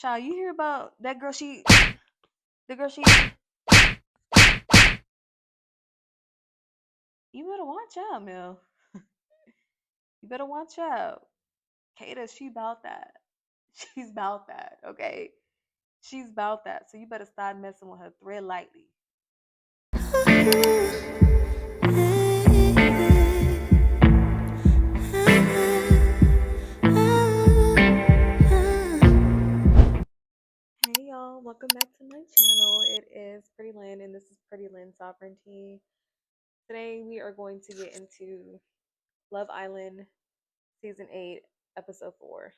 Child, you hear about that girl? The girl she. You better watch out, Mel. You better watch out. Kayda, she about that. She's about that, okay? She's about that. So you better start messing with her. Thread lightly. Hey y'all, welcome back to my channel. It is Pretty Lynn, and this is Pretty Lynn Sovereignty. Today we are going to get into Love Island Season 8, Episode 4.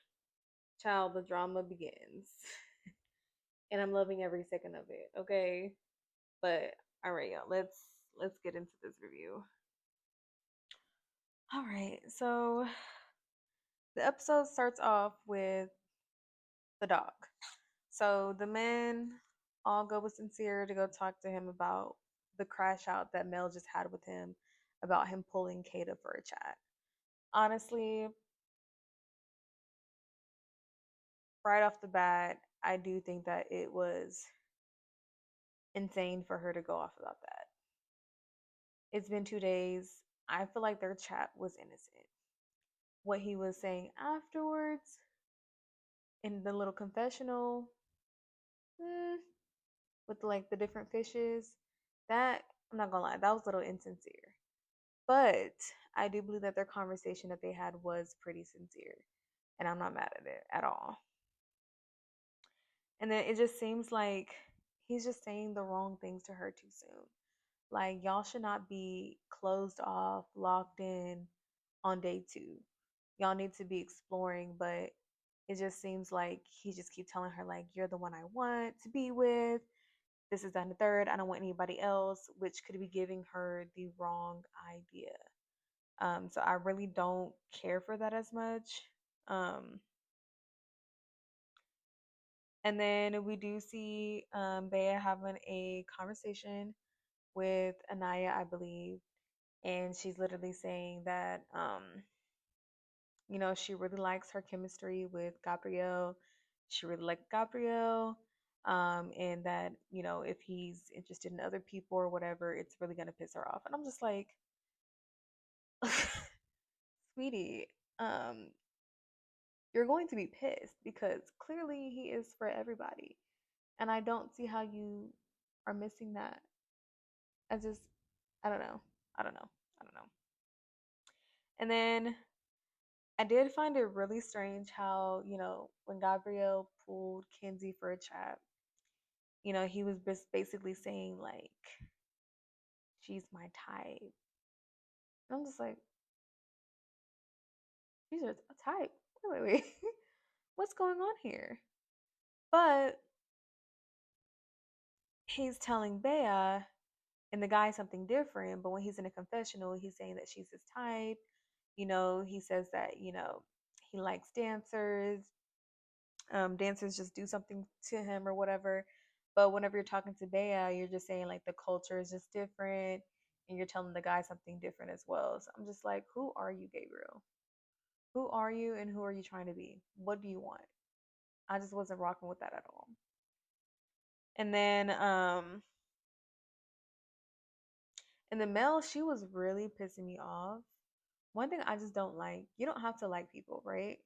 Child, the drama begins. And I'm loving every second of it, okay? But alright, y'all, let's get into this review. Alright, so the episode starts off with the dog. So the men all go with Sincere to go talk to him about the crash out that Mel just had with him about him pulling Kayda for a chat. Honestly, right off the bat, I do think that it was insane for her to go off about that. It's been 2 days. I feel like their chat was innocent. What he was saying afterwards in the little confessional, mm, with like the different fishes, that I'm not gonna lie, that was a little insincere. But I do believe that their conversation that they had was pretty sincere, and I'm not mad at it at all. And then it just seems like he's just saying the wrong things to her too soon. Like, y'all should not be closed off, locked in on day 2. Y'all need to be exploring, but it just seems like he just keeps telling her, like, you're the one I want to be with. This is done the third. I don't want anybody else, which could be giving her the wrong idea. So I really don't care for that as much. And then we do see Bea having a conversation with Anaya, I believe, and she's literally saying that she really likes her chemistry with Gabrielle. She really likes Gabrielle. And that, if he's interested in other people or whatever, it's really gonna piss her off. And I'm just like, sweetie, you're going to be pissed because clearly he is for everybody. And I don't see how you are missing that. I just, I don't know. I don't know. I don't know. And then I did find it really strange how, when Gabrielle pulled Kenzie for a chat, he was just basically saying, like, she's my type. And I'm just like, she's a type. Wait. What's going on here? But he's telling Bea and the guy something different, but when he's in a confessional, he's saying that she's his type. He says that, he likes dancers. Dancers just do something to him or whatever. But whenever you're talking to Bea, you're just saying like the culture is just different and you're telling the guy something different as well. So I'm just like, who are you, Gabriel? Who are you and who are you trying to be? What do you want? I just wasn't rocking with that at all. And then and the Mel, she was really pissing me off. One thing I just don't like, you don't have to like people, right?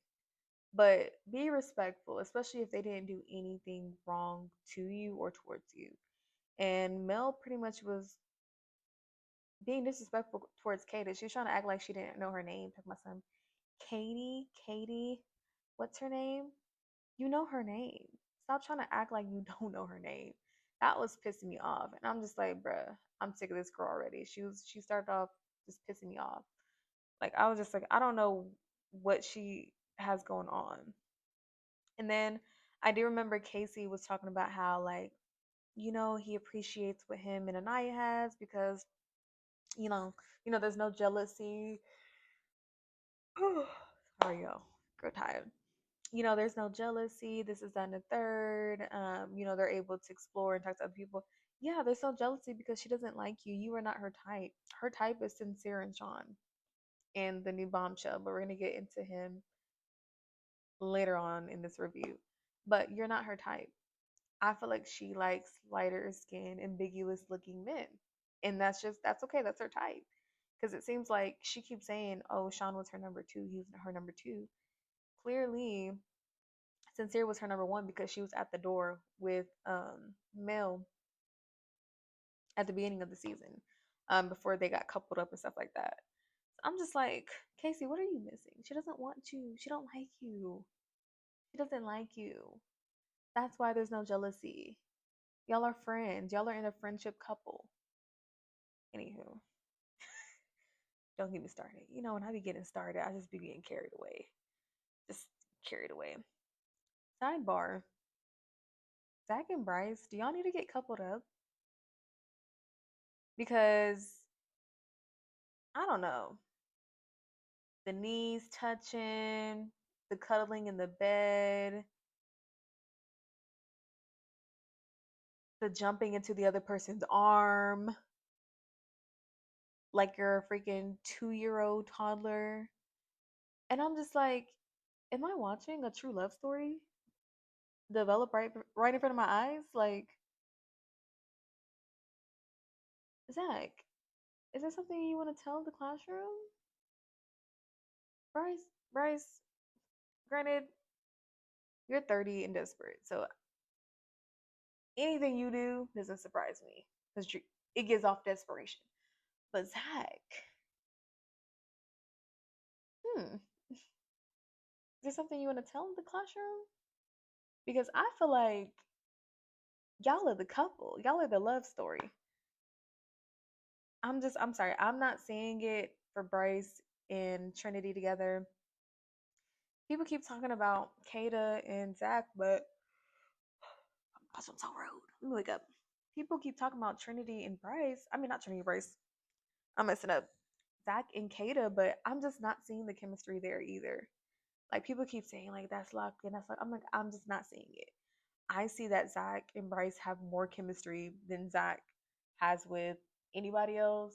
But be respectful, especially if they didn't do anything wrong to you or towards you. And Mel pretty much was being disrespectful towards Kayda. She was trying to act like she didn't know her name. Talking about some Katie, what's her name? You know her name. Stop trying to act like you don't know her name. That was pissing me off. And I'm just like, bruh, I'm sick of this girl already. She started off just pissing me off. Like, I was just like, I don't know what she has going on. And then I do remember Casey was talking about how, like, he appreciates what him and Anaya has because, you know, there's no jealousy. Sorry, yo, go tired. There's no jealousy. This is done the third. They're able to explore and talk to other people. Yeah, there's no jealousy because she doesn't like you. You are not her type. Her type is Sincere and Sean and the new bombshell, but we're gonna get into him later on in this review. but you're not her type. I feel like she likes lighter skin, ambiguous looking men. And that's okay. That's her type. Because it seems like she keeps saying, oh, Sean was her number two. He was her number two. Clearly, Sincere was her number one because she was at the door with Mel at the beginning of the season, before they got coupled up and stuff like that. I'm just like, Casey, what are you missing? She doesn't want you. She don't like you. She doesn't like you. That's why there's no jealousy. Y'all are friends. Y'all are in a friendship couple. Anywho, don't get me started. You know, when I be getting started, I just be getting carried away. Just carried away. Sidebar. Zach and Bryce, do y'all need to get coupled up? Because I don't know. The knees touching, the cuddling in the bed, the jumping into the other person's arm like you're a freaking 2-year old toddler. And I'm just like, am I watching a true love story develop right in front of my eyes? Like, Zach, is there something you want to tell the classroom? Bryce, granted, you're 30 and desperate, so anything you do doesn't surprise me because it gives off desperation. But Zach, is there something you want to tell the classroom? Because I feel like y'all are the couple, y'all are the love story. I'm sorry, I'm not seeing it for Bryce and Trinity together. People keep talking about Kayda and Zach, but that's so rude. Let me wake up. People keep talking about Trinity and Bryce. I mean, not Trinity, Bryce. I'm messing up. Zach and Kayda, but I'm just not seeing the chemistry there either. Like people keep saying like that's locked and that's like I'm just not seeing it. I see that Zach and Bryce have more chemistry than Zach has with anybody else,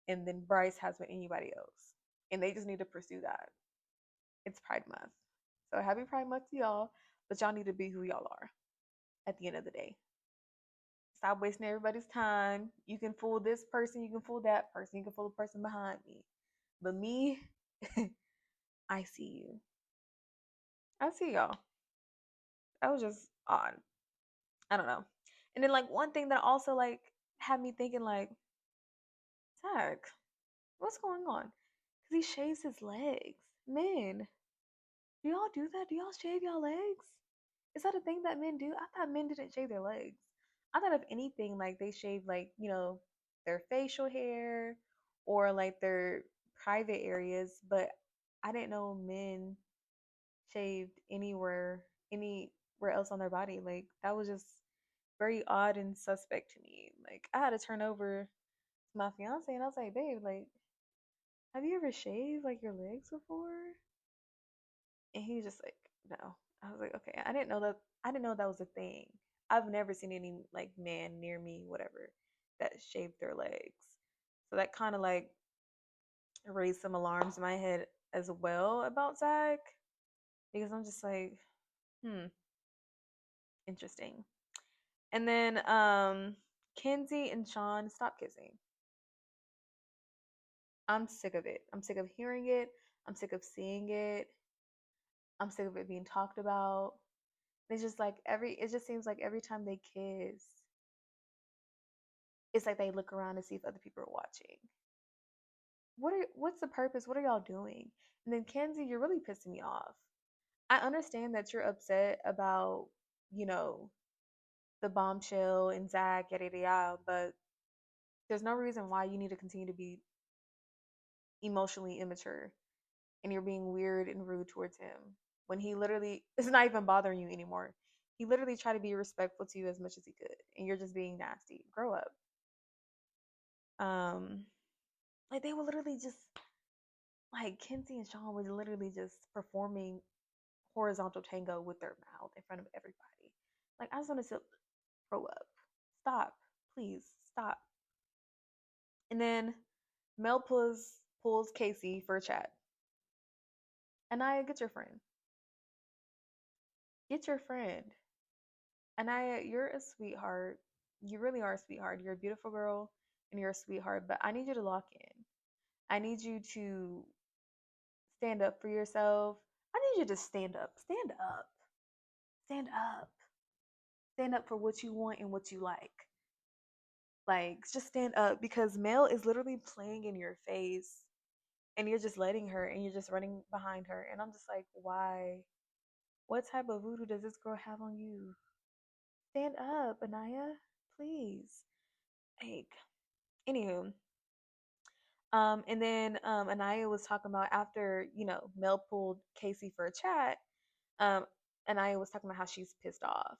and then Bryce has with anybody else. And they just need to pursue that. It's Pride Month. So happy Pride Month to y'all, but y'all need to be who y'all are at the end of the day. Stop wasting everybody's time. You can fool this person, you can fool that person, you can fool the person behind me. But me, I see you. I see y'all. That was just odd. I don't know. And then like one thing that also like had me thinking like, Zach, what's going on? Because he shaves his legs. Men, do y'all do that? Do y'all shave y'all legs? Is that a thing that men do? I thought men didn't shave their legs. I thought if anything, like they shave like, their facial hair or like their private areas, but I didn't know men shaved anywhere else on their body. Like that was just very odd and suspect to me. Like I had to turn over to my fiance and I was like, babe, like, have you ever shaved like your legs before? And he was just like, no. I was like, okay. I didn't know that was a thing. I've never seen any like man near me, whatever, that shaved their legs. So that kind of like raised some alarms in my head as well about Zach. Because I'm just like, hmm, interesting. And then Kenzie and Sean, stop kissing. I'm sick of it. I'm sick of hearing it. I'm sick of seeing it. I'm sick of it being talked about. It's just like it just seems like every time they kiss, it's like they look around to see if other people are watching. What's the purpose? What are y'all doing? And then Kenzie, you're really pissing me off. I understand that you're upset about, you know, the bombshell and Zach, yada yada yada, but there's no reason why you need to continue to be emotionally immature and you're being weird and rude towards him when he literally is not even bothering you anymore. He literally tried to be respectful to you as much as he could, and you're just being nasty. Grow up. Um, like they were literally just like Kenzie and Sean was literally just performing horizontal tango with their mouth in front of everybody. Like I just want to say, grow up, stop, please stop. And then Mel pulls Casey for a chat, and I get your friend. Get your friend. Anaya, you're a sweetheart. You really are a sweetheart. You're a beautiful girl and you're a sweetheart, but I need you to lock in. I need you to stand up for yourself. I need you to stand up. Stand up. Stand up. Stand up for what you want and what you like. Like, just stand up because Mel is literally playing in your face and you're just letting her and you're just running behind her. And I'm just like, why? What type of voodoo does this girl have on you? Stand up, Anaya, please. Like, anywho, and then Anaya was talking about after Mel pulled Casey for a chat. Um, Anaya was talking about how she's pissed off,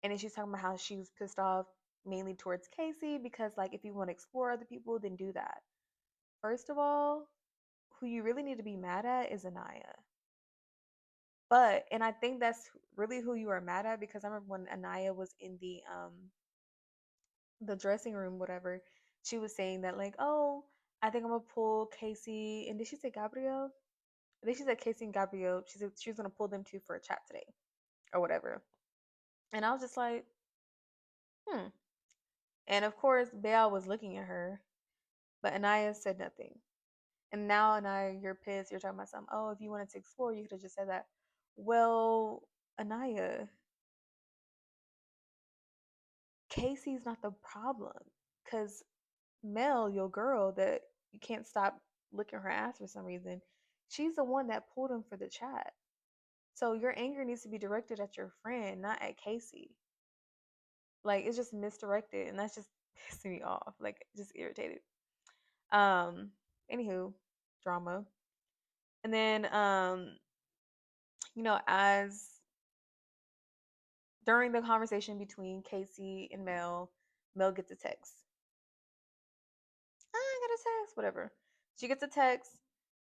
and then she's talking about how she was pissed off mainly towards Casey because like if you want to explore other people, then do that. First of all, who you really need to be mad at is Anaya. But and I think that's really who you are mad at because I remember when Anaya was in the dressing room, whatever, she was saying that like, oh, I think I'm gonna pull Casey and did she say Gabrielle? I think she said Casey and Gabrielle. She said she was gonna pull them two for a chat today or whatever. And I was just like, hmm. And of course, Belle was looking at her, but Anaya said nothing. And now Anaya, you're pissed. You're talking about something. Oh, if you wanted to explore, you could have just said that. Well, Anaya, Casey's not the problem. Cause Mel, your girl that you can't stop licking her ass for some reason, she's the one that pulled him for the chat. So your anger needs to be directed at your friend, not at Casey. Like it's just misdirected, and that's just pissing me off. Like just irritated. Um, Anywho, drama. And then as during the conversation between Casey and Mel, Mel gets a text. I got a text, whatever. She gets a text,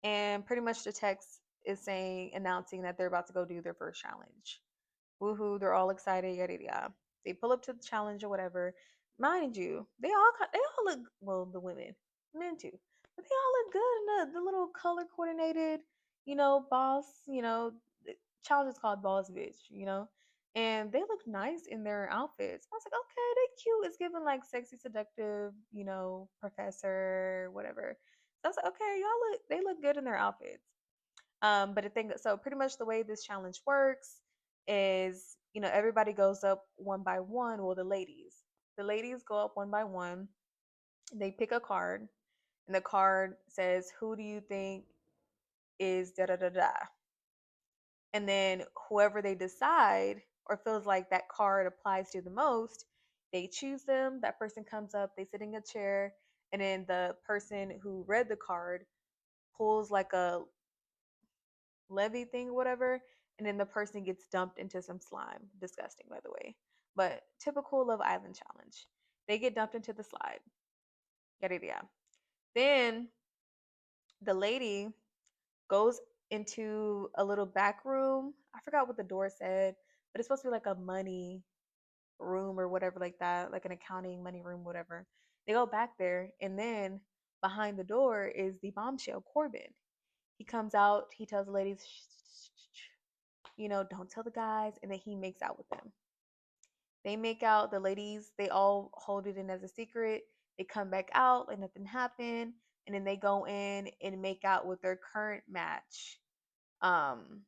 and pretty much the text is saying, announcing that they're about to go do their first challenge. Woohoo! They're all excited, yada yada. They pull up to the challenge or whatever. Mind you, they all look well. The women, men too, but they all look good in the little color coordinated, boss. The challenge is called Boss Bitch, and they look nice in their outfits. I was like, okay, they cute. It's given like sexy, seductive, professor, whatever. So I was like, okay, they look good in their outfits. But the thing, so pretty much the way this challenge works is, everybody goes up one by one. Well, the ladies go up one by one. They pick a card, and the card says, "Who do you think is da da da da?" And then whoever they decide or feels like that card applies to the most, they choose them. That person comes up, they sit in a chair, and then the person who read the card pulls like a levy thing, whatever, and then the person gets dumped into some slime. Disgusting, by the way. But typical Love Island challenge. They get dumped into the slide. Yada yada. Then the lady goes into a little back room. I forgot what the door said, but it's supposed to be like a money room or whatever, like that, like an accounting money room, whatever. They go back there, and then behind the door is the bombshell Corbin. He comes out, he tells the ladies, shh, shh, shh, shh, don't tell the guys, and then he makes out with them. They make out, the ladies, they all hold it in as a secret. They come back out like nothing happened, and then they go in and make out with their current match um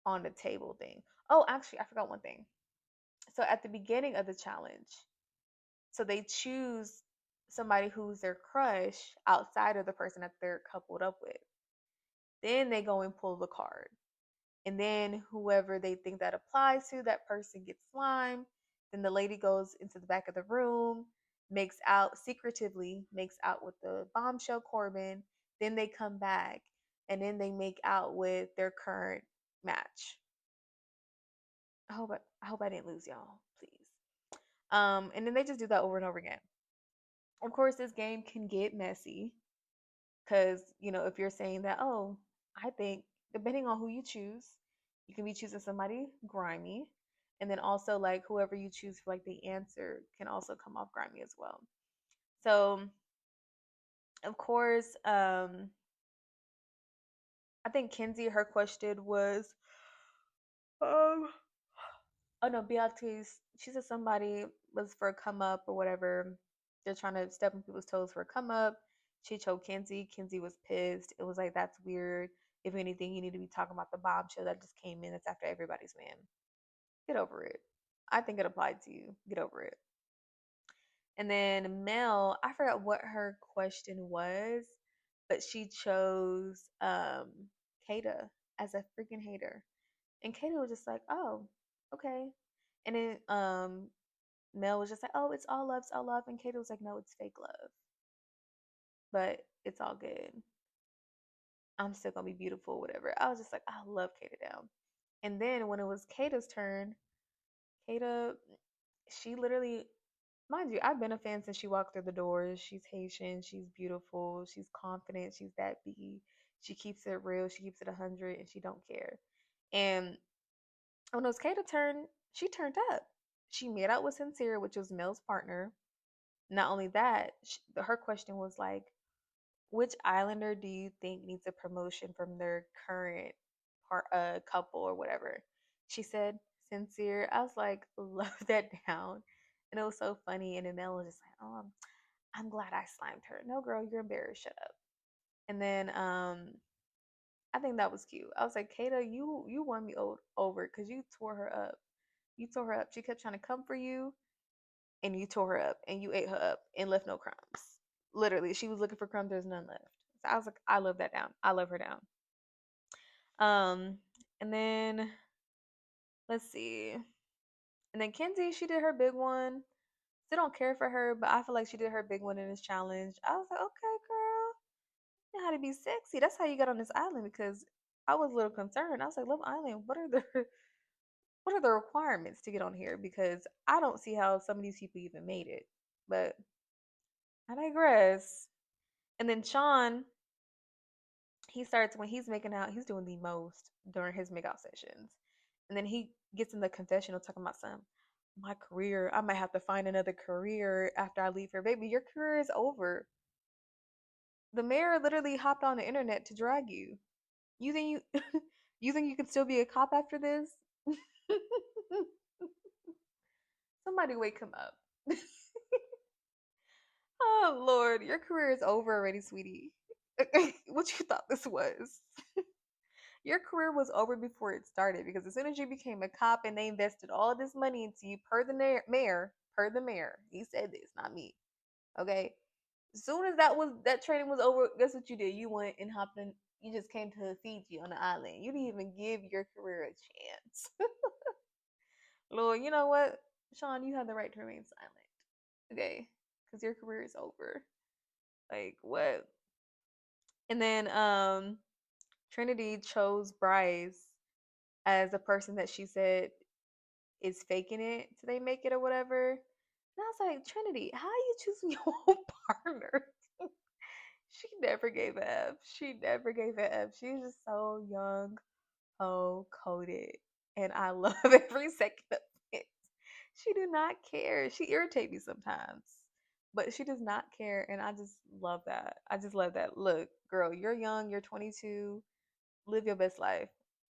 on the table thing. Oh, actually, I forgot one thing. So at the beginning of the challenge, so they choose somebody who's their crush outside of the person that they're coupled up with. Then they go and pull the card. And then whoever they think that applies to, that person gets slime. Then the lady goes into the back of the room, makes out secretively, makes out with the bombshell Corbin. Then they come back, and then they make out with their current match. I hope I didn't lose y'all, please. And then they just do that over and over again. Of course, this game can get messy because if you're saying that, oh, I think depending on who you choose, you can be choosing somebody grimy, and then also like whoever you choose for like the answer can also come off grimy as well. So of course, I think Kenzie, her question was Oh no, Beatrice. She said somebody was for a come up or whatever. They're trying to step on people's toes for a come up. She told Kenzie. Kenzie was pissed. It was like that's weird. If anything, you need to be talking about the bombshell that just came in. It's after everybody's man. Get over it. I think it applied to you. Get over it. And then Mel, I forgot what her question was, but she chose Kayda as a freaking hater. And Kayda was just like, "Oh, okay." And then Mel was just like, "Oh, it's all love." And Kayda was like, "No, it's fake love, but it's all good. I'm still gonna be beautiful, whatever." I was just like, "I love Kayda down." And then when it was Kayda's turn, Kayda, she literally, mind you, I've been a fan since she walked through the doors. She's Haitian, she's beautiful, she's confident, she's that B. She keeps it real, she keeps it 100, and she don't care. And when it was Kayda's turn, she turned up. She made out with Sincere, which was Mel's partner. Not only that, her question was like, which islander do you think needs a promotion from their current couple or whatever? She said Sincere. I was like, love that down. And it was so funny. And then Mel was just like, oh, I'm glad I slimed her. No, girl, you're embarrassed. Shut up. And then I think that was cute. I was like, Kata, you won me over because you tore her up. You tore her up. She kept trying to come for you, and you tore her up, and you ate her up and left no crumbs. Literally, she was looking for crumbs. There's none left. So I was like, I love that down. I love her down. Um, and then let's see. And then Kenzie, she did her big one. Still don't care for her, but I feel like she did her big one in this challenge. I was like, okay, girl, you know how to be sexy. That's how you got on this island because I was a little concerned. I was like, Love Island, what are the what are the requirements to get on here? Because I don't see how some of these people even made it. But I digress. And then Sean, he starts when he's making out, he's doing the most during his makeout sessions. And then he gets in the confessional talking about some my career. I might have to find another career after I leave here. Baby, your career is over. The mayor literally hopped on the internet to drag you. You think you you think you can still be a cop after this? Somebody wake him up. Oh Lord, your career is over already, sweetie. What you thought this was? Your career was over before it started because as soon as you became a cop and they invested all this money into you, per the mayor, he said this, not me. Okay, as soon as that training was over, guess what you did? You went and hopped in. You just came to Fiji on the island. You didn't even give your career a chance. Lord, you know what, Sean, you have the right to remain silent. Okay, because your career is over. Like what? And then Trinity chose Bryce as a person that she said is faking it till they make it or whatever. And I was like, Trinity, how are you choosing your own partner? She never gave a F. She never gave a F. She's just so young, hoe coded. And I love every second of it. She do not care. She irritates me sometimes. But she does not care. And I just love that. I just love that. Look, girl, you're young, you're 22. Live your best life.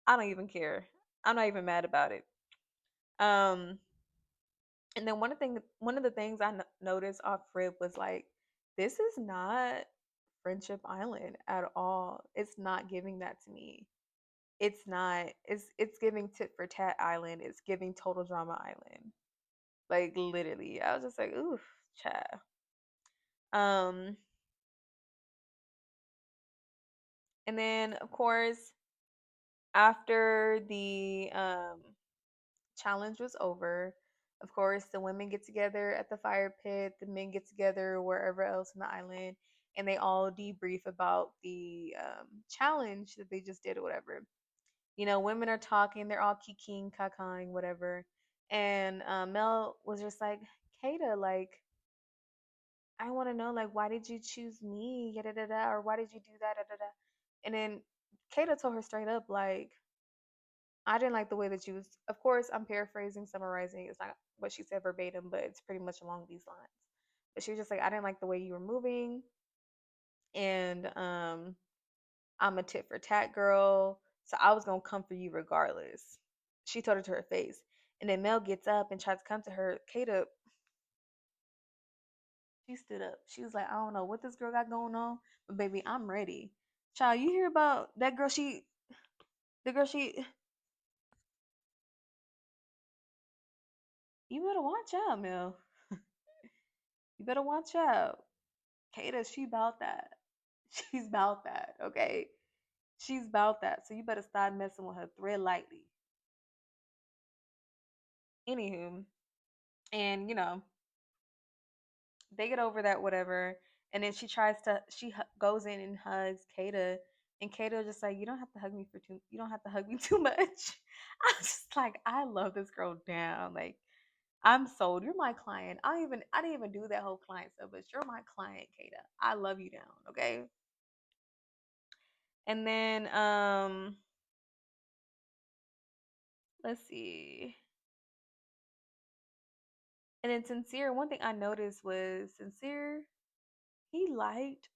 I don't even care. I'm not even mad about it. Um, and then one of the things I noticed off rip was like, this is not Friendship Island at all. It's not giving that to me. It's not. It's giving tit for tat island. It's giving total drama island. Like literally, I was just like, oof, chat. Um, and then of course after the challenge was over, of course, the women get together at the fire pit, the men get together wherever else in the island, and they all debrief about the challenge that they just did or whatever. You know, women are talking, they're all kikiing, kakaing, whatever. And Mel was just like, Kata, like, I want to know, like, why did you choose me? Da, da, da, da, or why did you do that? Da, da, da. And then Kata told her straight up, like, I didn't like the way that you was. Of course, I'm paraphrasing, summarizing. It's not what she said verbatim, but it's pretty much along these lines. But she was just like, I didn't like the way you were moving, and I'm a tit for tat girl, so I was gonna come for you regardless. She told her to her face. And then Mel gets up and tries to come to her. Kayda, she stood up. She was like, I don't know what this girl got going on, but baby, I'm ready. Child, you hear about that girl? The girl, you better watch out, Mel. You better watch out. Kayda, she about that. She's about that, okay? She's about that. So you better start messing with her thread lightly. Anywho, and they get over that, whatever. And then goes in and hugs Kayda. And Kayda just like, you don't have to hug me you don't have to hug me too much. I was just like, I love this girl down. Like, I'm sold. You're my client. I didn't even do that whole client stuff, but you're my client, Kayda. I love you down, okay? And then let's see. And then Sincere, one thing I noticed was Sincere, he liked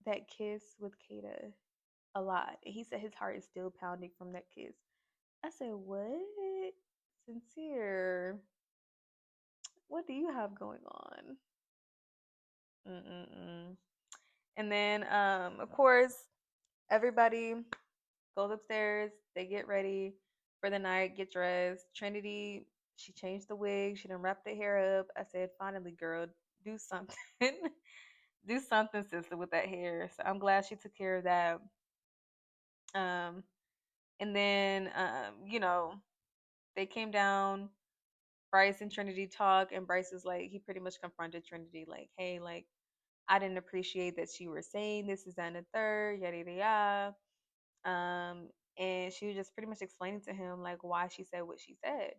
that kiss with Kayda a lot. And he said his heart is still pounding from that kiss. I said, what? Sincere, what do you have going on? Mm-mm-mm. And then, of course, everybody goes upstairs. They get ready for the night, get dressed. Trinity, she changed the wig. She done wrapped the hair up. I said, finally, girl, do something. Do something, sister, with that hair. So I'm glad she took care of that. Um, and then, they came down. Bryce and Trinity talk, and Bryce is like, he pretty much confronted Trinity, like, hey, like, I didn't appreciate that you were saying this is and the third, yada yada yada. And she was just pretty much explaining to him like why she said what she said.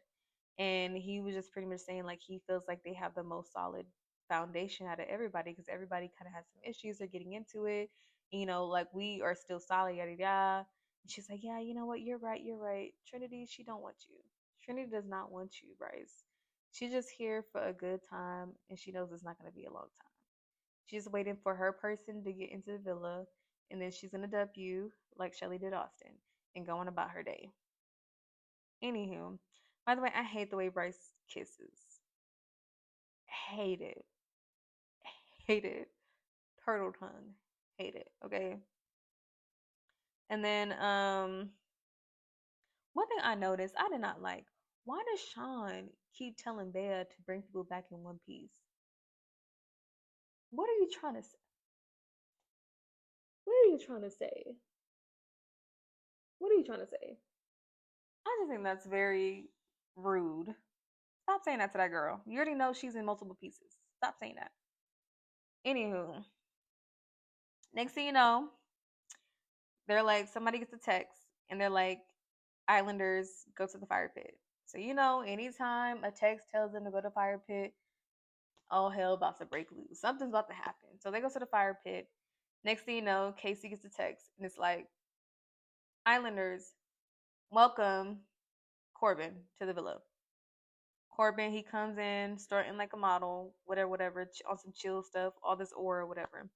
And he was just pretty much saying like he feels like they have the most solid foundation out of everybody because everybody kind of has some issues. They're getting into it, like we are still solid, yada yada. And she's like, yeah, you know what? You're right. You're right. Trinity, she don't want you. Trinity does not want you, Bryce. She's just here for a good time, and she knows it's not going to be a long time. She's waiting for her person to get into the villa, and then she's gonna W like Shelly did Austin and go on about her day. Anywho, by the way, I hate the way Bryce kisses. Hate it. Hate it. Turtle tongue. Hate it. Okay. And then one thing I noticed I did not like. Why does Sean keep telling Bea to bring people back in one piece? What are you trying to say? What are you trying to say? What are you trying to say? I just think that's very rude. Stop saying that to that girl. You already know she's in multiple pieces. Stop saying that. Anywho, next thing you know, they're like, somebody gets a text and they're like, Islanders go to the fire pit. So, anytime a text tells them to go to the fire pit, all hell about to break loose. Something's about to happen. So they go to the fire pit. Next thing you know, Casey gets a text and it's like, Islanders, welcome Corbin to the villa. Corbin, he comes in starting like a model, whatever, whatever, on some chill stuff, all this aura, whatever.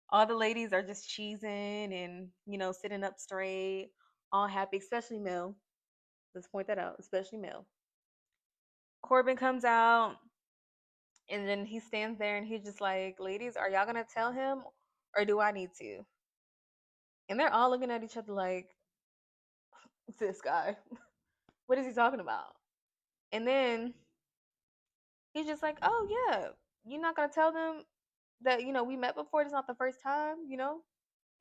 All the ladies are just cheesing and, sitting up straight, all happy, especially Mel. Let's point that out, especially Mel. Corbin comes out and then he stands there and he's just like, ladies, are y'all gonna tell him or do I need to? And they're all looking at each other like, this guy, what is he talking about? And then he's just like, oh yeah, you're not gonna tell them that we met before. It's not the first time,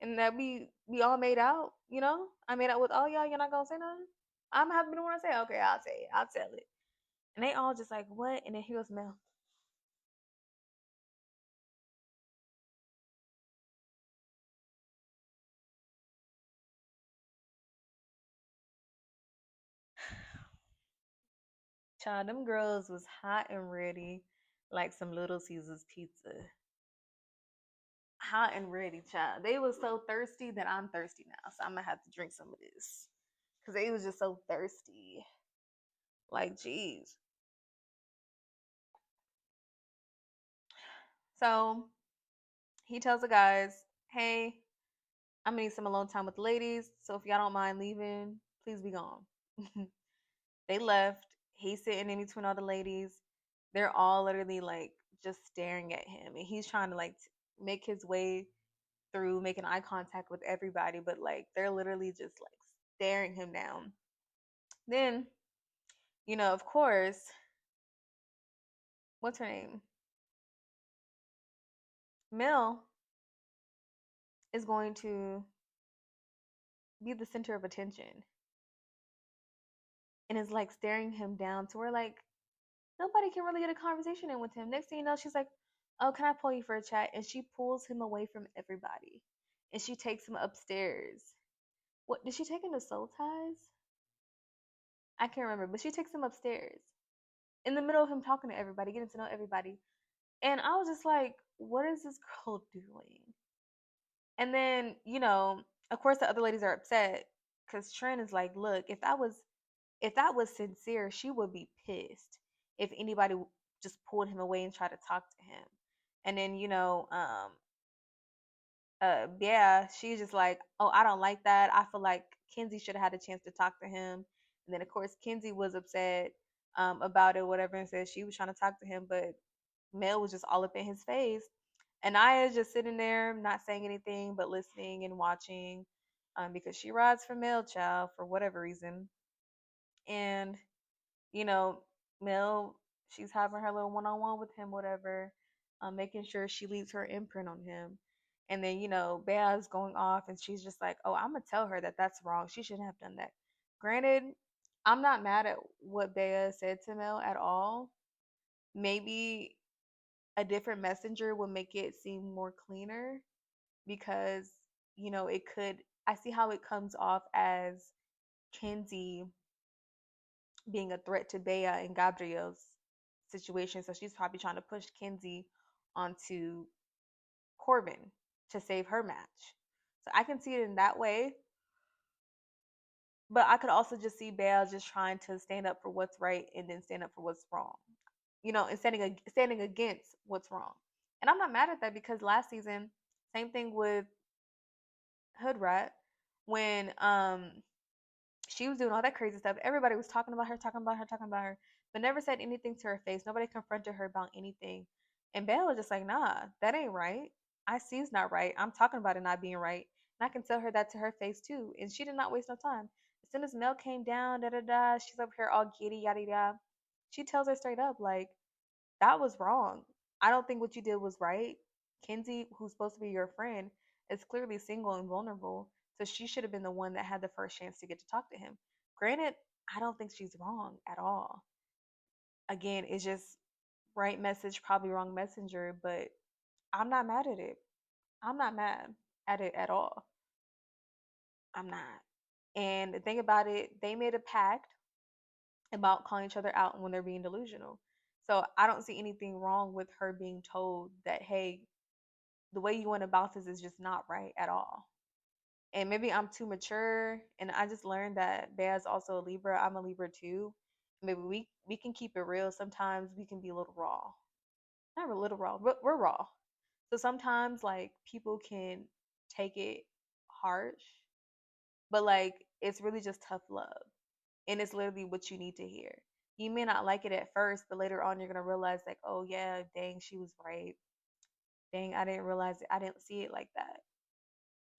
and that we all made out. I made out with all y'all. You're not gonna say nothing. I'm gonna have to be the one to say, okay, I'll say it. I'll tell it. And they all just like, what? And then he goes, Mel. Child, them girls was hot and ready like some Little Caesars pizza. Hot and ready, child. They was so thirsty that I'm thirsty now. So I'm gonna have to drink some of this. Cause they was just so thirsty. Like, geez. So he tells the guys, hey, I'm gonna need some alone time with the ladies. So if y'all don't mind leaving, please be gone. They left. He's sitting in between all the ladies. They're all literally like just staring at him, and he's trying to like make his way through, making eye contact with everybody, but like they're literally just like staring him down. Then, of course, what's her name? Mel is going to be the center of attention and is like staring him down to where like nobody can really get a conversation in with him. Next thing you know, she's like, "Oh, can I pull you for a chat?" And she pulls him away from everybody, and she takes him upstairs. What did she take him to Soul Ties? I can't remember, but she takes him upstairs in the middle of him talking to everybody, getting to know everybody. And I was just like, "What is this girl doing?" And then, of course, the other ladies are upset because Trent is like, "Look, if that was sincere, she would be pissed if anybody just pulled him away and tried to talk to him." And then, yeah, she's just like, "Oh, I don't like that. I feel like Kenzie should have had a chance to talk to him." And then, of course, Kenzie was upset about it, whatever, and said she was trying to talk to him, but Mel was just all up in his face. And Aya's just sitting there, not saying anything, but listening and watching, because she rides for Mel Child for whatever reason. And you know, Mel, she's having her little one on one with him, whatever, making sure she leaves her imprint on him. And then, Bea's going off and she's just like, "Oh, I'm going to tell her that that's wrong. She shouldn't have done that." Granted, I'm not mad at what Bea said to Mel at all. Maybe a different messenger would make it seem more cleaner because, it could, I see how it comes off as Kenzie being a threat to Bea and Gabriel's situation. So she's probably trying to push Kenzie onto Corbin to save her match. So I can see it in that way. But I could also just see Bea just trying to stand up for what's right and then stand up for what's wrong. And standing against what's wrong. And I'm not mad at that because last season, same thing with Hood Rat, when she was doing all that crazy stuff. Everybody was talking about her, talking about her, talking about her, but never said anything to her face. Nobody confronted her about anything. And Belle was just like, "Nah, that ain't right. I see it's not right. I'm talking about it not being right." And I can tell her that to her face too. And she did not waste no time. As soon as Mel came down, da da da, she's up here all giddy, yada yada. She tells her straight up, like, "That was wrong. I don't think what you did was right. Kenzie, who's supposed to be your friend, is clearly single and vulnerable. So she should have been the one that had the first chance to get to talk to him." Granted, I don't think she's wrong at all. Again, it's just right message, probably wrong messenger, but I'm not mad at it. I'm not mad at it at all. I'm not. And the thing about it, they made a pact about calling each other out when they're being delusional. So I don't see anything wrong with her being told that, "Hey, the way you went about this is just not right at all." And maybe I'm too mature, and I just learned that Bea's also a Libra. I'm a Libra too. Maybe we can keep it real. Sometimes we can be a little raw. Not a little raw, but we're raw. So sometimes like people can take it harsh, but like it's really just tough love. And it's literally what you need to hear. You may not like it at first, but later on you're gonna realize like, "Oh yeah, dang, she was right. Dang, I didn't realize it. I didn't see it like that."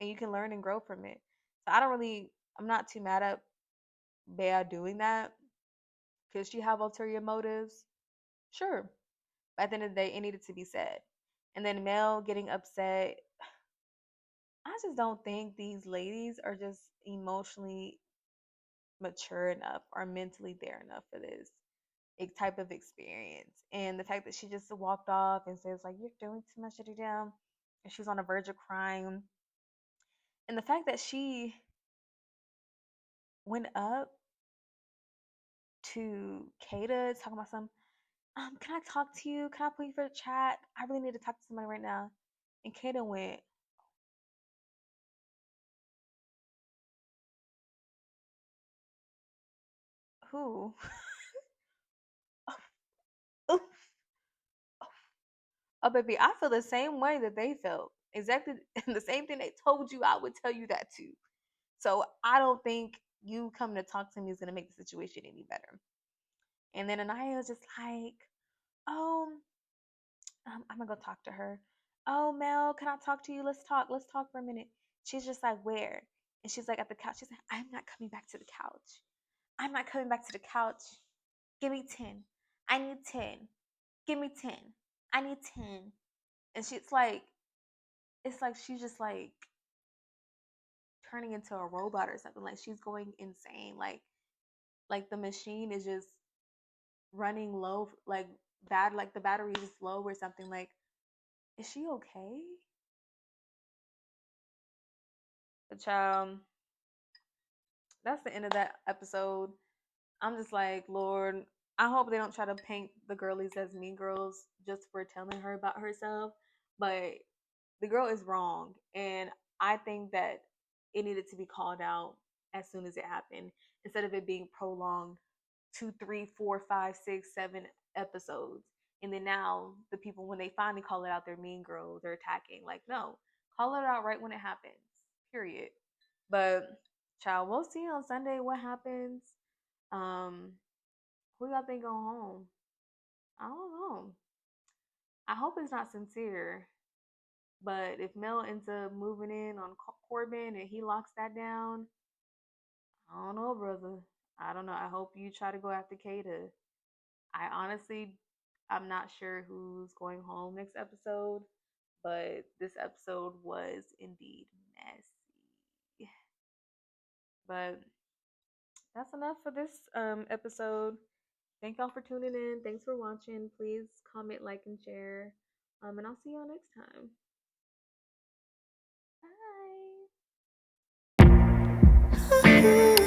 And you can learn and grow from it. So I'm not too mad at Bea doing that. Could she have ulterior motives? Sure. But at the end of the day, it needed to be said. And then Mel getting upset. I just don't think these ladies are just emotionally mature enough or mentally there enough for this type of experience. And the fact that she just walked off and says, like, "You're doing too much, down," and she was on the verge of crying. And the fact that she went up to Kayda talking about some, "Can I talk to you? Can I put you for a chat? I really need to talk to somebody right now." And Kayda went, "Who?" Oh, baby, I feel the same way that they felt. Exactly the same thing they told you, I would tell you that too. So I don't think you coming to talk to me is going to make the situation any better. And then Anaya was just like, oh, I'm gonna go talk to her. Oh, Mel, can I talk to you? Let's talk. Let's talk for a minute. She's just like, where? And she's like, at the couch. She's like, I'm not coming back to the couch. I'm not coming back to the couch. Give me 10. I need 10. Give me 10. I need 10. And she's like, it's like she's just like turning into a robot or something. Like she's going insane. Like the machine is just running low, like bad, like the battery is low or something. Like, is she okay? But child, that's the end of that episode. I'm just like, Lord, I hope they don't try to paint the girlies as mean girls just for telling her about herself. But the girl is wrong. And I think that it needed to be called out as soon as it happened instead of it being prolonged 2, 3, 4, 5, 6, 7 episodes. And then now the people, when they finally call it out, they're mean girls, they're attacking. Like, no, call it out right when it happens. Period. But child, we'll see on Sunday what happens. Um, who y'all think go home? I don't know. I hope it's not sincere. But if Mel ends up moving in on Corbin and he locks that down, I don't know, brother. I don't know. I hope you try to go after Kayda. I honestly, I'm not sure who's going home next episode, but this episode was indeed messy. But that's enough for this episode. Thank y'all for tuning in. Thanks for watching. Please comment, like, and share. And I'll see y'all next time. Bye.